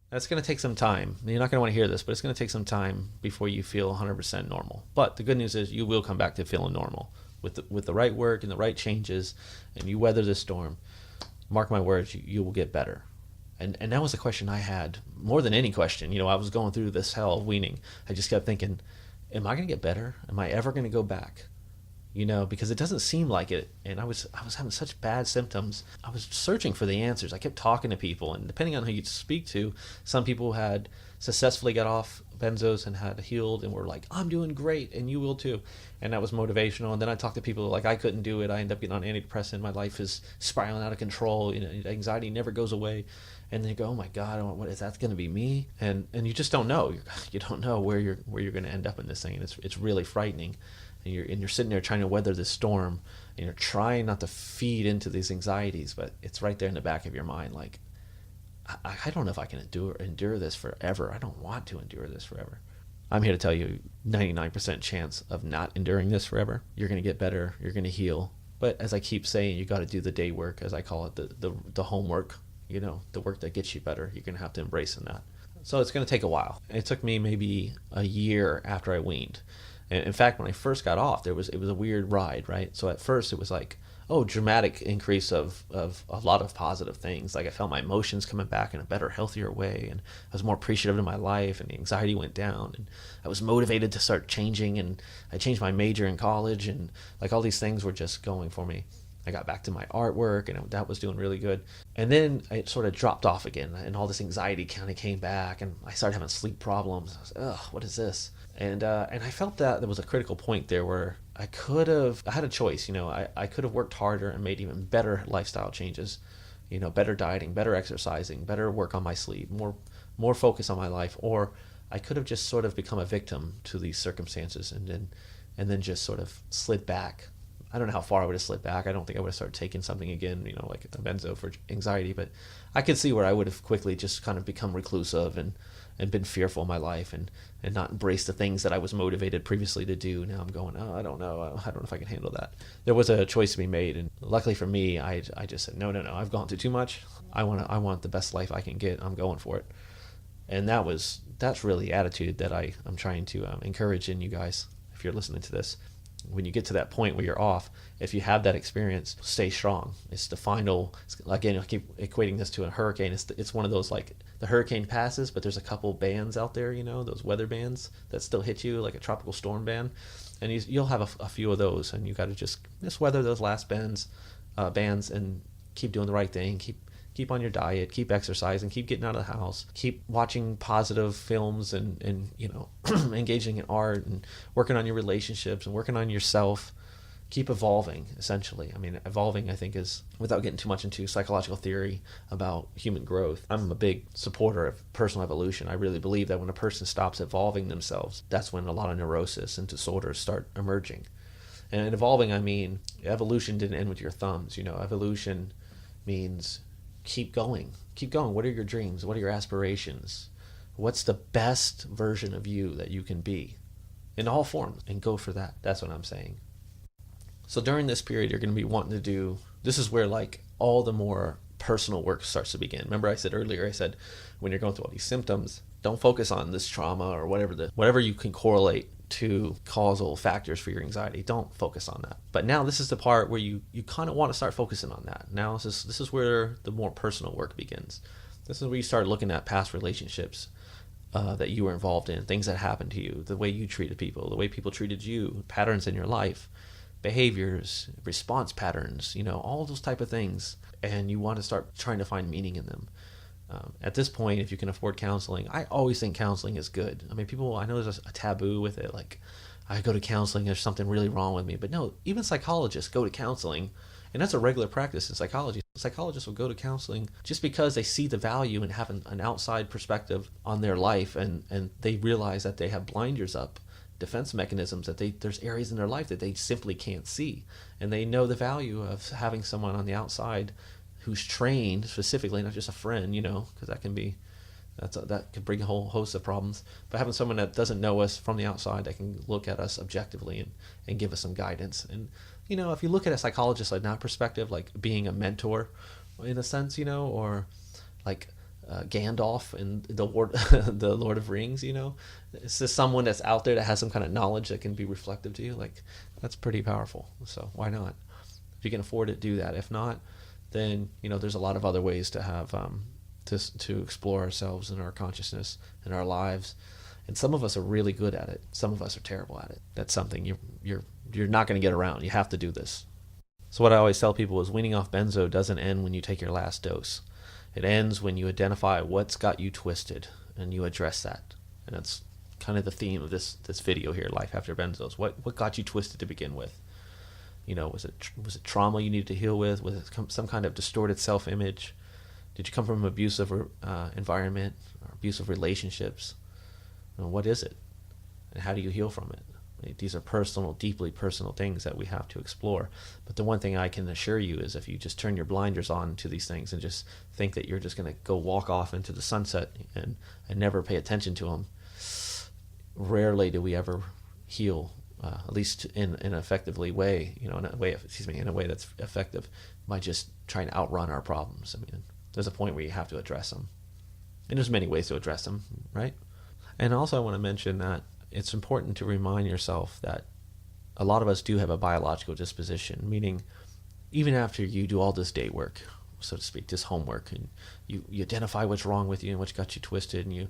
That's going to take some time. You're not going to want to hear this, but it's going to take some time before you feel 100% normal. But the good news is you will come back to feeling normal with the right work and the right changes, and you weather this storm. Mark my words, you will get better. And that was the question I had more than any question. I was going through this hell of weaning. I just kept thinking, am I going to get better? Am I ever going to go back? Because it doesn't seem like it. And I was having such bad symptoms. I was searching for the answers. I kept talking to people, and depending on who you speak to, some people had successfully got off benzos and had healed and were like, I'm doing great and you will too. And that was motivational. And then I talked to people like, I couldn't do it. I ended up getting on antidepressant. My life is spiraling out of control. Anxiety never goes away. And then you go, oh my God, what is that going to be me? And you just don't know. You don't know where you're going to end up in this thing. And it's really frightening. And you're sitting there trying to weather this storm, and you're trying not to feed into these anxieties, but it's right there in the back of your mind, like, I don't know if I can endure this forever. I don't want to endure this forever. I'm here to tell you, 99% chance of not enduring this forever. You're going to get better. You're going to heal. But as I keep saying, you got to do the day work, as I call it, the homework. The work that gets you better. You're going to have to embrace in that. So it's going to take a while. It took me maybe a year after I weaned. And in fact, when I first got off, it was a weird ride, right? So at first it was like, dramatic increase of a lot of positive things. Like I felt my emotions coming back in a better, healthier way, and I was more appreciative of my life, and the anxiety went down, and I was motivated to start changing, and I changed my major in college, and like all these things were just going for me. I got back to my artwork, and that was doing really good. And then it sort of dropped off again, and all this anxiety kind of came back, and I started having sleep problems. I was, what is this? And I felt that there was a critical point there where I had a choice. I could have worked harder and made even better lifestyle changes, better dieting, better exercising, better work on my sleep, more focus on my life, or I could have just sort of become a victim to these circumstances and then just sort of slid back. I don't know how far I would have slid back. I don't think I would have started taking something again, like a benzo for anxiety, but I could see where I would have quickly just kind of become reclusive and been fearful in my life and not embraced the things that I was motivated previously to do. Now I'm going, I don't know. I don't know if I can handle that. There was a choice to be made, and luckily for me, I just said, no, I've gone through too much. I want the best life I can get. I'm going for it. And that's really the attitude that I'm trying to encourage in you guys. If you're listening to this, when you get to that point where you're off, if you have that experience, stay strong. It's the final, again, I keep equating this to a hurricane. It's one of those, like, the hurricane passes, but there's a couple bands out there, those weather bands that still hit you, like a tropical storm band. And you'll have a few of those, and you got to just weather those last bands and keep doing the right thing. Keep on your diet, keep exercising, keep getting out of the house, keep watching positive films and engaging in art and working on your relationships and working on yourself. Keep evolving, essentially. I mean, evolving, I think, is, without getting too much into psychological theory about human growth, I'm a big supporter of personal evolution. I really believe that when a person stops evolving themselves, that's when a lot of neurosis and disorders start emerging. And in evolving, I mean, evolution didn't end with your thumbs. Evolution means keep going. What are your dreams? What are your aspirations? What's the best version of you that you can be in all forms? And go for that. That's what I'm saying. So during this period, you're going to be wanting to do, this is where like all the more personal work starts to begin. Remember I said earlier, when you're going through all these symptoms, don't focus on this trauma or whatever you can correlate to causal factors for your anxiety. Don't focus on that. But now this is the part where you kind of want to start focusing on that. Now this is where the more personal work begins. This is where you start looking at past relationships that you were involved in, things that happened to you, the way you treated people, the way people treated you, patterns in your life, behaviors, response patterns, all those type of things. And you want to start trying to find meaning in them. At this point, if you can afford counseling, I always think counseling is good. I mean, I know there's a taboo with it, like, I go to counseling, there's something really wrong with me. But no, even psychologists go to counseling, and that's a regular practice in psychology. Psychologists will go to counseling just because they see the value in having an outside perspective on their life, and they realize that they have blinders up, defense mechanisms, that there's areas in their life that they simply can't see. And they know the value of having someone on the outside who's trained specifically, not just a friend, because that could bring a whole host of problems. But having someone that doesn't know us from the outside, that can look at us objectively and give us some guidance. And, if you look at a psychologist like that perspective, like being a mentor in a sense, or like Gandalf in the Lord, the Lord of Rings, you know? It's just someone that's out there that has some kind of knowledge that can be reflective to you. Like, that's pretty powerful. So why not? If you can afford it, do that. If not, then, you know, there's a lot of other ways to have, to explore ourselves and our consciousness and our lives. And some of us are really good at it. Some of us are terrible at it. That's something you're not going to get around. You have to do this. So what I always tell people is weaning off benzo doesn't end when you take your last dose. It ends when you identify what's got you twisted and you address that. And that's kind of the theme of this video here, Life After Benzos. What got you twisted to begin with? You know, was it trauma you needed to heal with? Was it some kind of distorted self-image? Did you come from an abusive environment or abusive relationships? You know, what is it? And how do you heal from it? These are personal, deeply personal things that we have to explore. But the one thing I can assure you is if you just turn your blinders on to these things and just think that you're just going to go walk off into the sunset and never pay attention to them, rarely do we ever heal, at least in an effectively way, you know, in a way that's effective by just trying to outrun our problems. I mean, there's a point where you have to address them. And there's many ways to address them, right? And also I want to mention that it's important to remind yourself that a lot of us do have a biological disposition, meaning even after you do all this day work, so to speak, this homework, and you identify what's wrong with you and what's got you twisted, and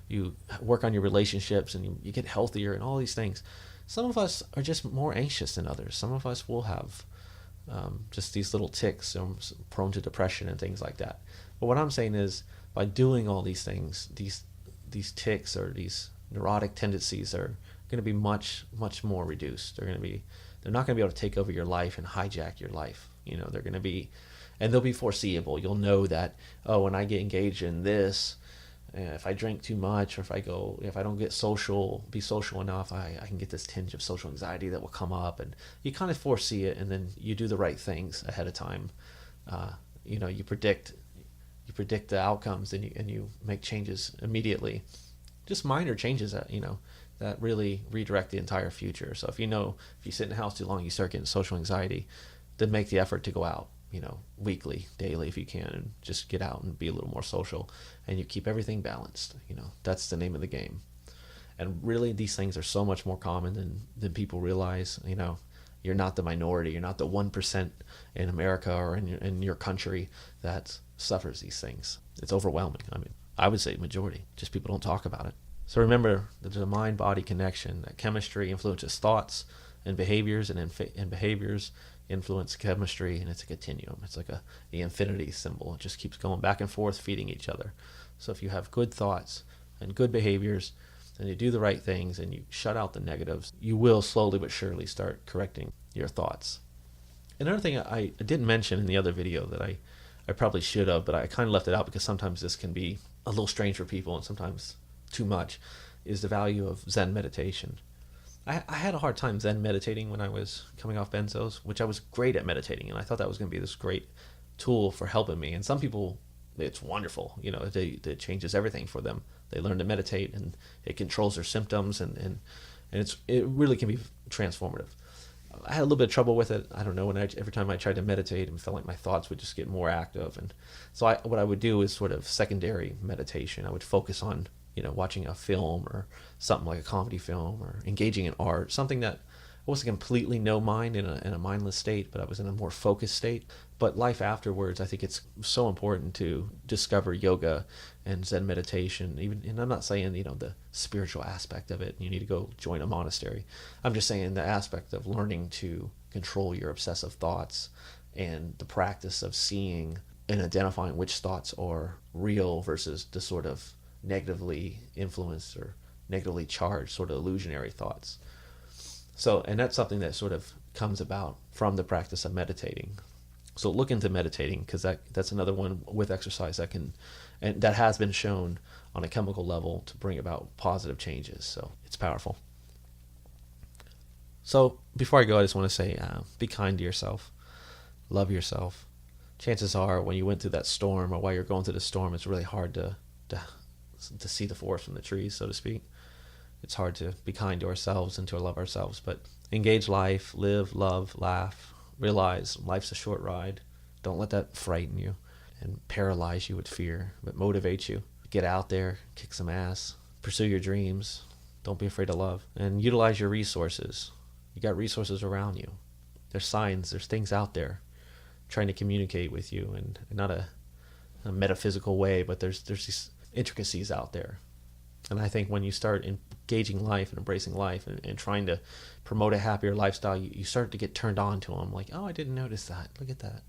you work on your relationships and you get healthier and all these things, some of us are just more anxious than others. Some of us will have just these little tics, prone to depression and things like that. But what I'm saying is by doing all these things, these tics or these neurotic tendencies are going to be much more reduced. They're not going to be able to take over your life and hijack your life. You know, they'll be foreseeable. You'll know that, oh, when I get engaged in this, if I drink too much or if I don't be social enough, I can get this tinge of social anxiety that will come up, and you kind of foresee it, and then you do the right things ahead of time. You know, you predict the outcomes, and you make changes immediately. Just minor changes that really redirect the entire future. So if you sit in the house too long, you start getting social anxiety, then make the effort to go out, you know, weekly, daily if you can, and just get out and be a little more social, and you keep everything balanced. You know, that's the name of the game. And really, these things are so much more common than people realize. You know, you're not the minority. You're not the 1% in America or in your country that suffers these things. It's overwhelming. I mean, I would say majority, just people don't talk about it. So remember that there's a mind-body connection, that chemistry influences thoughts and behaviors, and behaviors influence chemistry, and it's a continuum. It's like the infinity symbol. It just keeps going back and forth, feeding each other. So if you have good thoughts and good behaviors, and you do the right things, and you shut out the negatives, you will slowly but surely start correcting your thoughts. Another thing I didn't mention in the other video that I probably should have, but I kind of left it out because sometimes this can be a little strange for people and sometimes too much, is the value of Zen meditation. I had a hard time Zen meditating when I was coming off benzos, which I was great at meditating, and I thought that was going to be this great tool for helping me. And some people, it's wonderful. You know, it changes everything for them. They learn to meditate, and it controls their symptoms, and it really can be transformative. I had a little bit of trouble with it. I don't know, every time I tried to meditate, it felt like my thoughts would just get more active. And so what I would do is sort of secondary meditation. I would focus on, you know, watching a film or something like a comedy film, or engaging in art, something that I wasn't completely no mind in a mindless state, but I was in a more focused state. But life afterwards, I think it's so important to discover yoga and Zen meditation. And I'm not saying, you know, the spiritual aspect of it, you need to go join a monastery. I'm just saying the aspect of learning to control your obsessive thoughts, and the practice of seeing and identifying which thoughts are real versus the sort of negatively influenced or negatively charged sort of illusionary thoughts. So, and that's something that sort of comes about from the practice of meditating. So look into meditating, because that's another one with exercise and that has been shown on a chemical level to bring about positive changes. So it's powerful. So before I go, I just want to say, be kind to yourself, love yourself. Chances are when you went through that storm, or while you're going through the storm, it's really hard to see the forest from the trees, so to speak. It's hard to be kind to ourselves and to love ourselves, but engage life, live, love, laugh, realize life's a short ride. Don't let that frighten you. and paralyze you with fear, but motivate you. Get out there, kick some ass, pursue your dreams. Don't be afraid to love, and utilize your resources. You got resources around you. There's signs, there's things out there trying to communicate with you, and not a metaphysical way, but there's these intricacies out there. And I think when you start engaging life and embracing life and trying to promote a happier lifestyle, you start to get turned on to them. Like, oh, I didn't notice that. Look at that.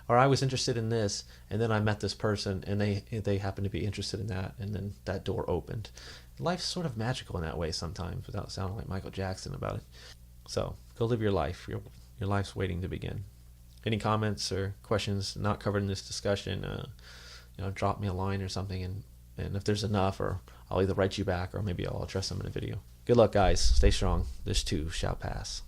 Or I was interested in this, and then I met this person, and they happened to be interested in that, and then that door opened. Life's sort of magical in that way sometimes, without sounding like Michael Jackson about it. So go live your life. Your life's waiting to begin. Any comments or questions not covered in this discussion, drop me a line or something, and if there's enough, or I'll either write you back or maybe I'll address them in a video. Good luck, guys. Stay strong. This too shall pass.